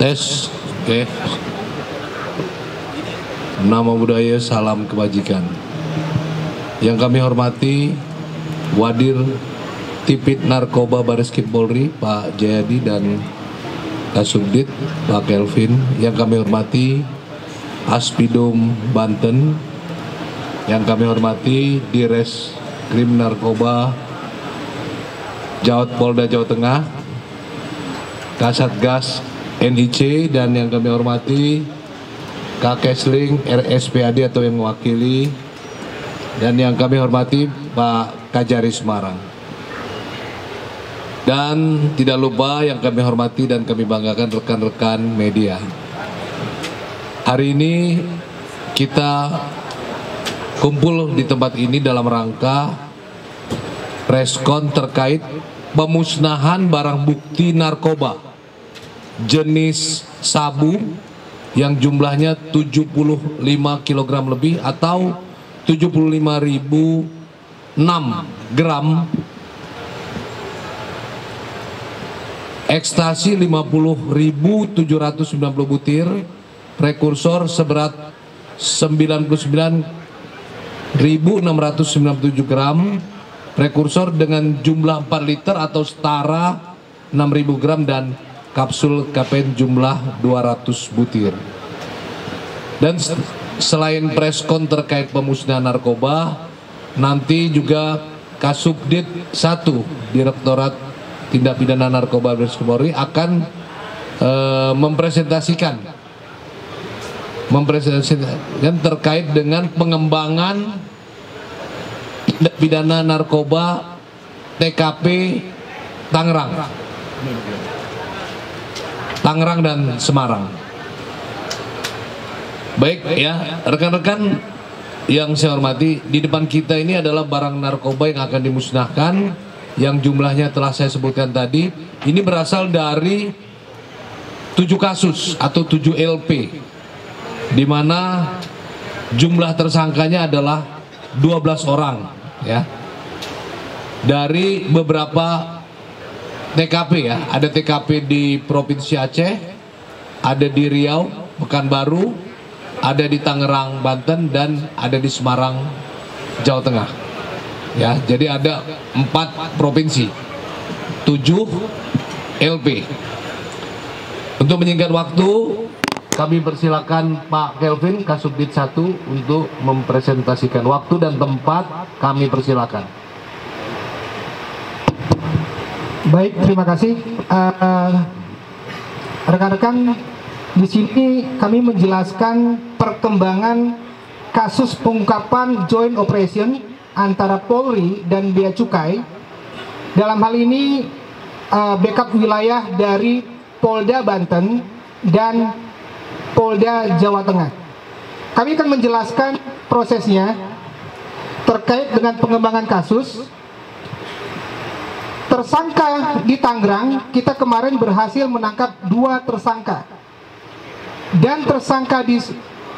Tes, oke. Nama budaya, salam kebajikan. Yang kami hormati Wadir Tipit Narkoba Bareskrim Polri Pak Jayadi dan Kasubdit Pak Kelvin. Yang kami hormati Aspidum Banten. Yang kami hormati Dires Krim Narkoba Jawat Polda Jawa Tengah, Kasatgas NIC, dan yang kami hormati Kakesling RSPAD atau yang mewakili, dan yang kami hormati Pak Kajari Semarang. Dan tidak lupa yang kami hormati dan kami banggakan rekan-rekan media. Hari ini kita kumpul di tempat ini dalam rangka preskon terkait pemusnahan barang bukti narkoba jenis sabu yang jumlahnya 75 kg lebih atau 75.006 gram, ekstasi 50.790 butir, prekursor seberat 99.697 gram, prekursor dengan jumlah 4 liter atau setara 6.000 gram, dan kapsul kapen jumlah 200 butir. Dan selain preskon terkait pemusnahan narkoba, nanti juga Kasubdit 1 Direktorat Tindak Pidana Narkoba Bareskrim Polri akan mempresentasikan terkait dengan pengembangan tindak pidana narkoba TKP Tangerang dan Semarang. Baik ya, rekan-rekan yang saya hormati, di depan kita ini adalah barang narkoba yang akan dimusnahkan, yang jumlahnya telah saya sebutkan tadi. Ini berasal dari 7 kasus atau 7 LP, di mana jumlah tersangkanya adalah 12 orang ya. Dari beberapa TKP ya, ada TKP di Provinsi Aceh, ada di Riau, Pekanbaru, ada di Tangerang, Banten, dan ada di Semarang, Jawa Tengah. Ya, jadi ada 4 provinsi, 7 LP. Untuk menyingkat waktu, kami persilakan Pak Kelvin, Kasubdit 1, untuk mempresentasikan. Waktu dan tempat kami persilakan. Baik, terima kasih. Rekan-rekan, di sini kami menjelaskan perkembangan kasus pengungkapan joint operation antara Polri dan Bea Cukai. Dalam hal ini backup wilayah dari Polda Banten dan Polda Jawa Tengah. Kami akan menjelaskan prosesnya terkait dengan pengembangan kasus. Tersangka di Tangerang, kita kemarin berhasil menangkap 2 tersangka. Dan tersangka di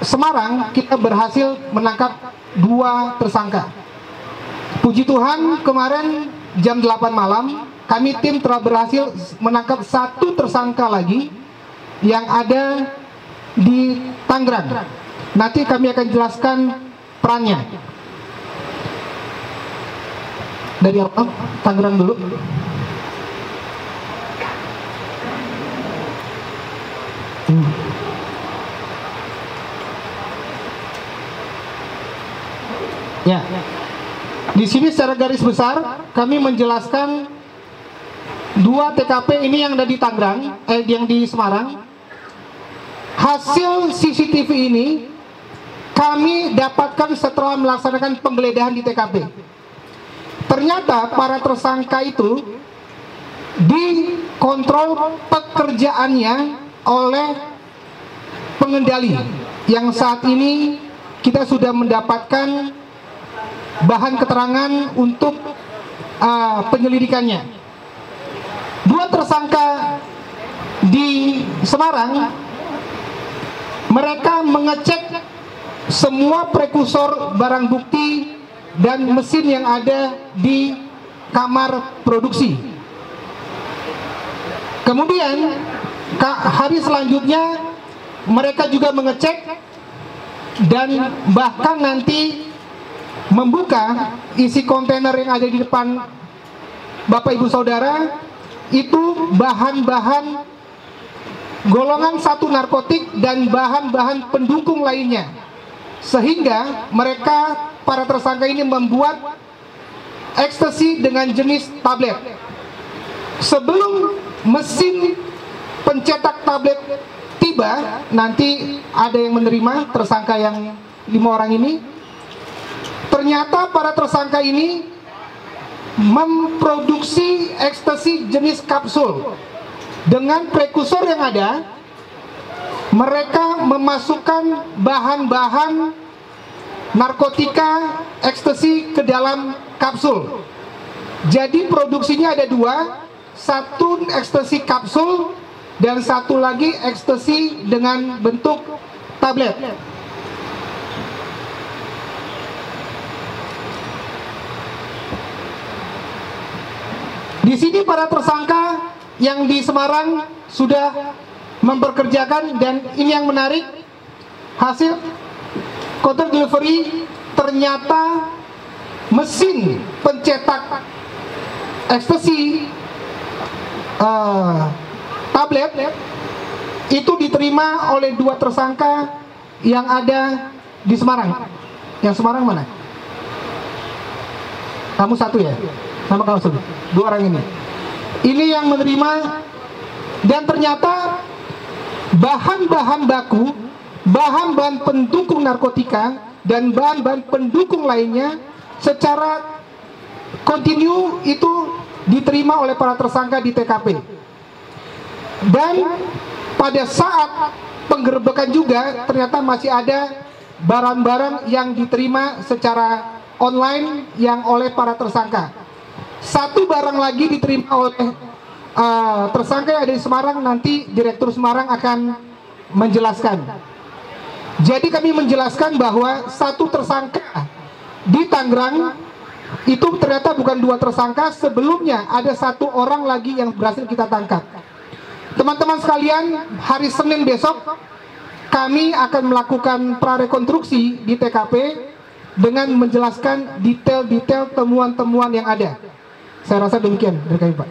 Semarang, kita berhasil menangkap 2 tersangka. Puji Tuhan, kemarin jam 8 malam, kami tim telah berhasil menangkap 1 tersangka lagi yang ada di Tangerang. Nanti kami akan jelaskan perannya. Dari apa? Tangerang dulu. Ya. Di sini secara garis besar kami menjelaskan 2 TKP ini yang ada di Tangerang, yang di Semarang. Hasil CCTV ini kami dapatkan setelah melaksanakan penggeledahan di TKP. Ternyata para tersangka itu dikontrol pekerjaannya oleh pengendali yang saat ini kita sudah mendapatkan bahan keterangan untuk penyelidikannya. 2 tersangka di Semarang, mereka mengecek semua prekursor barang bukti dan mesin yang ada di kamar produksi. Kemudian Hari selanjutnya mereka juga mengecek dan bahkan nanti membuka isi kontainer yang ada di depan Bapak Ibu Saudara, itu bahan-bahan golongan 1 narkotik dan bahan-bahan pendukung lainnya, sehingga mereka, para tersangka ini, membuat ekstasi dengan jenis tablet. Sebelum mesin pencetak tablet tiba, nanti ada yang menerima, tersangka yang 5 orang ini. Ternyata para tersangka ini memproduksi ekstasi jenis kapsul. Dengan prekursor yang ada, mereka memasukkan bahan-bahan narkotika ekstasi ke dalam kapsul. Jadi produksinya ada 2, 1 ekstasi kapsul dan 1 lagi ekstasi dengan bentuk tablet. Di sini para tersangka yang di Semarang sudah memperkerjakan, dan ini yang menarik, hasil counter delivery ternyata mesin pencetak ekstasi tablet itu diterima oleh 2 tersangka yang ada di Semarang. Yang Semarang mana? Kamu 1 ya? Sama kamu 1. 2 orang ini. Ini yang menerima, dan ternyata bahan-bahan baku, bahan-bahan pendukung narkotika dan bahan-bahan pendukung lainnya secara kontinu itu diterima oleh para tersangka di TKP. Dan pada saat penggerebekan juga ternyata masih ada barang-barang yang diterima secara online yang oleh para tersangka. 1 barang lagi diterima oleh tersangka yang ada di Semarang, nanti Direktur Semarang akan menjelaskan. Jadi kami menjelaskan bahwa 1 tersangka di Tangerang itu ternyata bukan 2 tersangka, sebelumnya ada 1 orang lagi yang berhasil kita tangkap. Teman-teman sekalian, hari Senin besok kami akan melakukan prarekonstruksi di TKP dengan menjelaskan detail-detail temuan-temuan yang ada. Saya rasa demikian dari kami, Pak.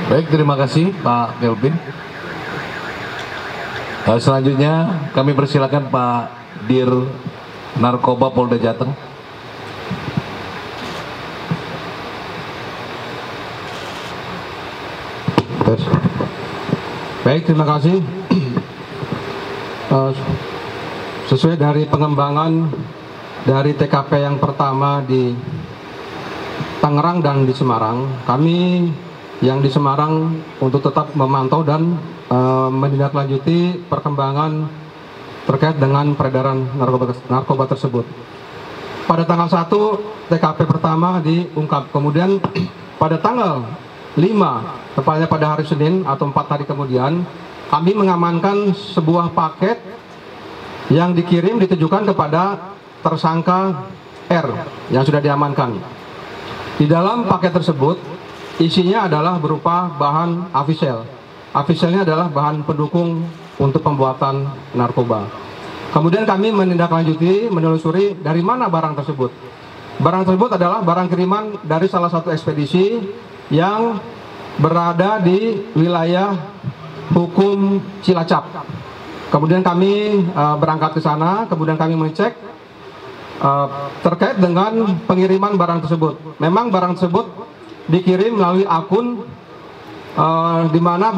Baik, terima kasih Pak Kelvin. Selanjutnya kami persilakan Pak Dir Narkoba Polda Jateng. Baik, terima kasih. Sesuai dari pengembangan dari TKP yang pertama di Tangerang dan di Semarang, kami yang di Semarang untuk tetap memantau dan menindaklanjuti perkembangan terkait dengan peredaran narkoba tersebut. Pada tanggal 1 TKP pertama diungkap, kemudian pada tanggal 5, tepatnya pada hari Senin atau 4 hari kemudian, kami mengamankan sebuah paket yang dikirim ditujukan kepada tersangka R yang sudah diamankan. Di dalam paket tersebut isinya adalah berupa bahan afisel. Afisselnya adalah bahan pendukung untuk pembuatan narkoba. Kemudian kami menindaklanjuti, menelusuri dari mana barang tersebut. Barang tersebut adalah barang kiriman dari salah satu ekspedisi yang berada di wilayah hukum Cilacap. Kemudian kami berangkat ke sana, kemudian kami mengecek terkait dengan pengiriman barang tersebut. Memang barang tersebut dikirim melalui akun di mana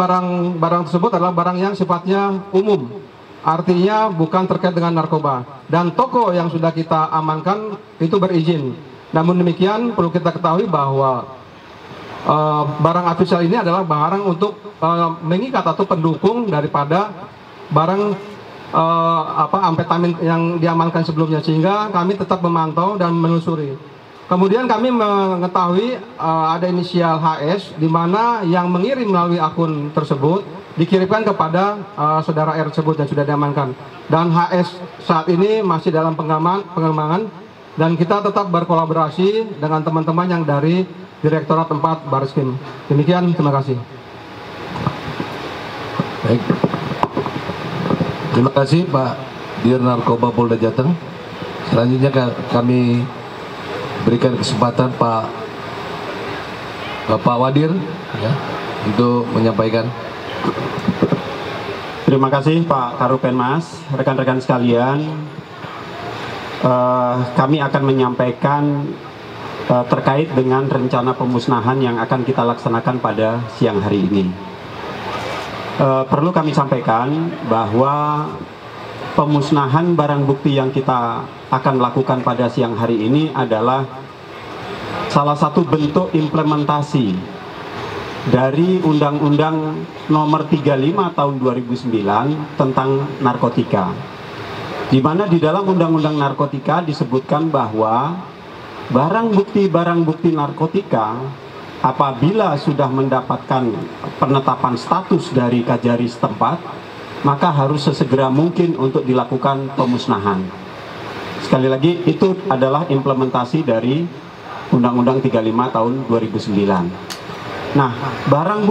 barang tersebut adalah barang yang sifatnya umum, artinya bukan terkait dengan narkoba, dan toko yang sudah kita amankan itu berizin. Namun demikian perlu kita ketahui bahwa barang afisel ini adalah barang untuk mengikat atau pendukung daripada barang amfetamin yang diamankan sebelumnya, sehingga kami tetap memantau dan menelusuri. Kemudian kami mengetahui ada inisial HS, di mana yang mengirim melalui akun tersebut dikirimkan kepada saudara R tersebut yang sudah diamankan. Dan HS saat ini masih dalam pengembangan dan kita tetap berkolaborasi dengan teman-teman yang dari Direktorat 4 Bareskrim. Demikian, terima kasih. Baik. Terima kasih Pak Dir Narkoba Polda Jateng. Selanjutnya kami berikan kesempatan Bapak Wadir ya, untuk menyampaikan. Terima kasih Pak Karopenmas, rekan-rekan sekalian. Kami akan menyampaikan terkait dengan rencana pemusnahan yang akan kita laksanakan pada siang hari ini. Perlu kami sampaikan bahwa pemusnahan barang bukti yang kita akan lakukan pada siang hari ini adalah salah satu bentuk implementasi dari Undang-Undang Nomor 35 Tahun 2009 tentang narkotika, di mana di dalam Undang-Undang Narkotika disebutkan bahwa barang bukti narkotika apabila sudah mendapatkan penetapan status dari Kajari setempat, maka harus sesegera mungkin untuk dilakukan pemusnahan. Sekali lagi, itu adalah implementasi dari Undang-Undang 35 tahun 2009. Nah, barang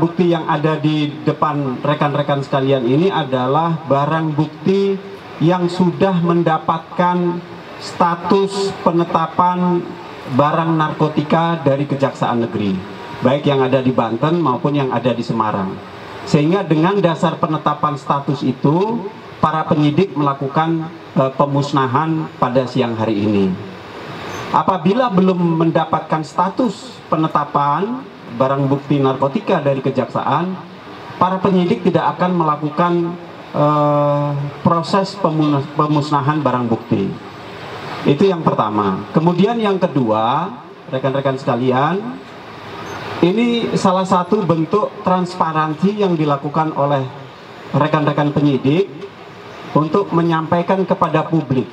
bukti yang ada di depan rekan-rekan sekalian ini adalah barang bukti yang sudah mendapatkan status penetapan barang narkotika dari Kejaksaan Negeri, baik yang ada di Banten maupun yang ada di Semarang. Sehingga dengan dasar penetapan status itu, para penyidik melakukan pemusnahan pada siang hari ini. Apabila belum mendapatkan status penetapan barang bukti narkotika dari Kejaksaan, para penyidik tidak akan melakukan proses pemusnahan barang bukti. Itu yang pertama. Kemudian yang kedua, rekan-rekan sekalian, ini salah satu bentuk transparansi yang dilakukan oleh rekan-rekan penyidik untuk menyampaikan kepada publik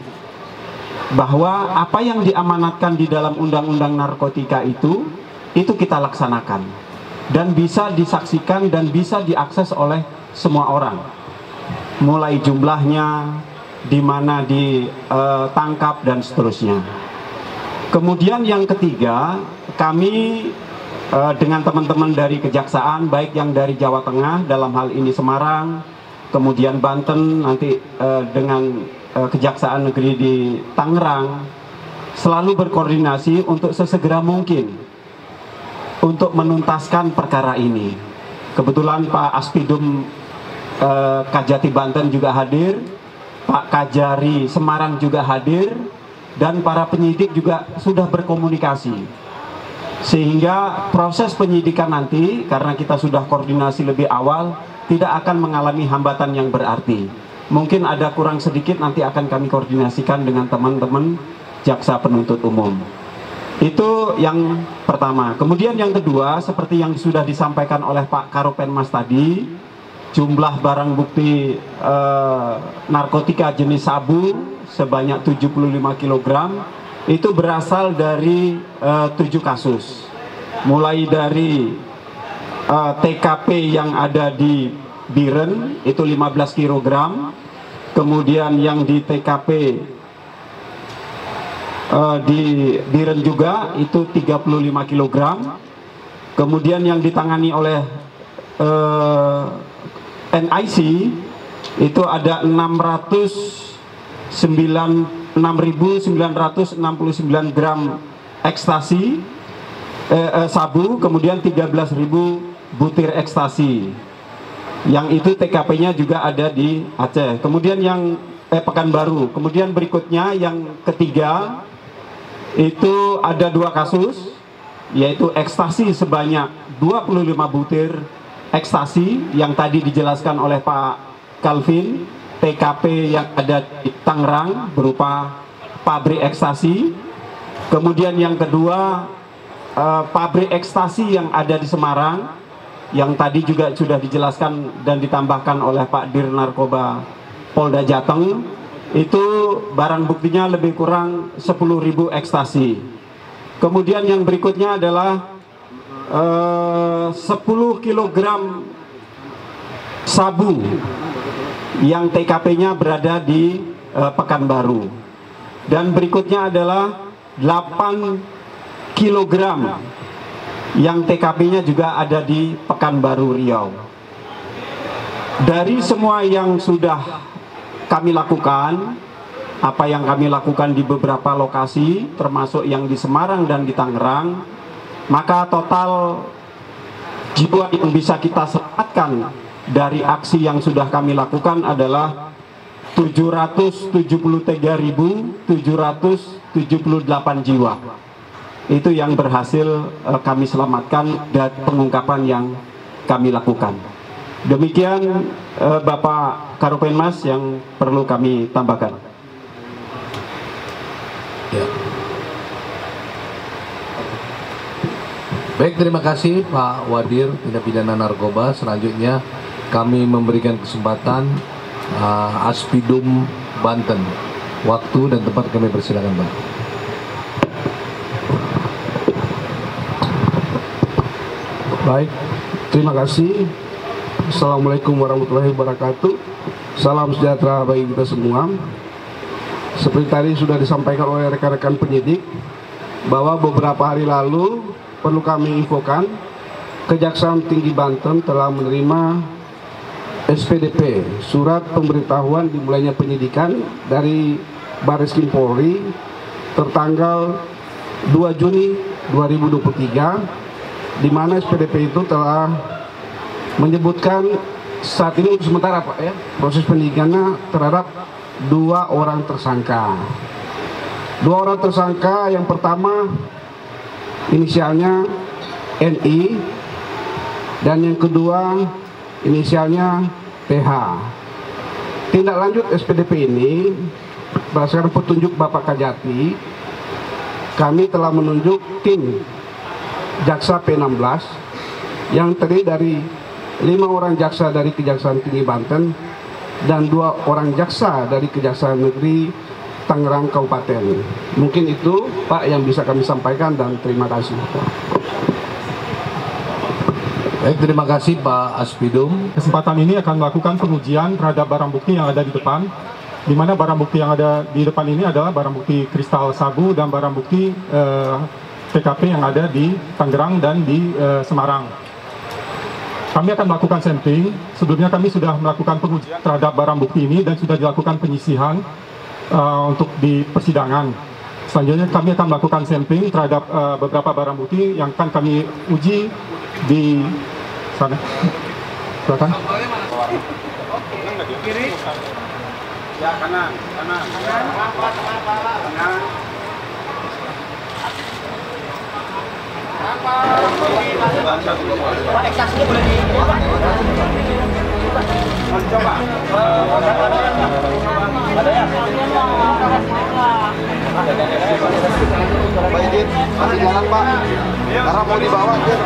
bahwa apa yang diamanatkan di dalam Undang-Undang Narkotika itu kita laksanakan dan bisa disaksikan dan bisa diakses oleh semua orang, mulai jumlahnya, di mana ditangkap dan seterusnya. Kemudian yang ketiga, kami dengan teman-teman dari Kejaksaan, baik yang dari Jawa Tengah dalam hal ini Semarang, kemudian Banten, nanti dengan Kejaksaan Negeri di Tangerang, selalu berkoordinasi untuk sesegera mungkin untuk menuntaskan perkara ini. Kebetulan Pak Aspidum Kajati Banten juga hadir, Pak Kajari Semarang juga hadir, dan para penyidik juga sudah berkomunikasi. Sehingga proses penyidikan nanti, karena kita sudah koordinasi lebih awal, tidak akan mengalami hambatan yang berarti. Mungkin ada kurang sedikit, nanti akan kami koordinasikan dengan teman-teman jaksa penuntut umum. Itu yang pertama. Kemudian yang kedua, seperti yang sudah disampaikan oleh Pak Karopenmas tadi, jumlah barang bukti narkotika jenis sabu sebanyak 75 kg itu berasal dari 7 kasus. Mulai dari TKP yang ada di Biren itu 15 kg, kemudian yang di TKP di Biren juga itu 35 kg, kemudian yang ditangani oleh NIC itu ada 609.969 gram ekstasi sabu, kemudian 13.000 butir ekstasi. Yang itu TKP-nya juga ada di Aceh. Kemudian yang Pekanbaru. Kemudian berikutnya yang ketiga itu ada 2 kasus, yaitu ekstasi sebanyak 25 butir ekstasi yang tadi dijelaskan oleh Pak Calvin, TKP yang ada di Tangerang berupa pabrik ekstasi. Kemudian yang kedua pabrik ekstasi yang ada di Semarang yang tadi juga sudah dijelaskan dan ditambahkan oleh Pak Dir Narkoba Polda Jateng, itu barang buktinya lebih kurang 10.000 ekstasi. Kemudian yang berikutnya adalah 10 kg sabu yang TKP-nya berada di Pekanbaru. Dan berikutnya adalah 8 kilogram yang TKP-nya juga ada di Pekanbaru Riau. Dari semua yang sudah kami lakukan, apa yang kami lakukan di beberapa lokasi, termasuk yang di Semarang dan di Tangerang, maka total jiwa yang bisa kita selamatkan dari aksi yang sudah kami lakukan adalah 773.778 jiwa. Itu yang berhasil kami selamatkan dari pengungkapan yang kami lakukan. Demikian Bapak Karopenmas yang perlu kami tambahkan. Ya. Baik, terima kasih Pak Wadir Tindak Pidana Narkoba. Selanjutnya kami memberikan kesempatan Aspidum Banten. Waktu dan tempat kami persilakan, Pak. Baik, terima kasih. Assalamualaikum warahmatullahi wabarakatuh. Salam sejahtera bagi kita semua. Seperti tadi sudah disampaikan oleh rekan-rekan penyidik, bahwa beberapa hari lalu perlu kami infokan, Kejaksaan Tinggi Banten telah menerima SPDP, surat pemberitahuan dimulainya penyidikan dari Barreskrim Polri tertanggal 2 Juni 2023, di mana SPDP itu telah menyebutkan saat ini untuk sementara Pak ya, proses penyidikannya terhadap 2 orang tersangka. 2 orang tersangka, yang pertama inisialnya NI, dan yang kedua inisialnya PH. Tindak lanjut SPDP ini berdasarkan petunjuk Bapak Kajati, kami telah menunjuk tim Jaksa P16 yang terdiri dari 5 orang jaksa dari Kejaksaan Tinggi Banten dan 2 orang jaksa dari Kejaksaan Negeri Tangerang Kabupaten. Mungkin itu Pak yang bisa kami sampaikan, dan terima kasih. Baik, terima kasih Pak Aspidum. Kesempatan ini akan melakukan pengujian terhadap barang bukti yang ada di depan, di mana barang bukti yang ada di depan ini adalah barang bukti kristal sabu dan barang bukti TKP yang ada di Tangerang dan di Semarang. Kami akan melakukan sampling. Sebelumnya kami sudah melakukan pengujian terhadap barang bukti ini dan sudah dilakukan penyisihan untuk di persidangan. Selanjutnya kami akan melakukan sampling terhadap beberapa barang bukti yang akan kami uji di sana. Silakan. Kiri. Ya, kanan, kanan. Kanan. Pak, eksaknya boleh dicoba. Coba. Ada ya? Pak Idin, masih jalan Pak, karena mau dibawa dia.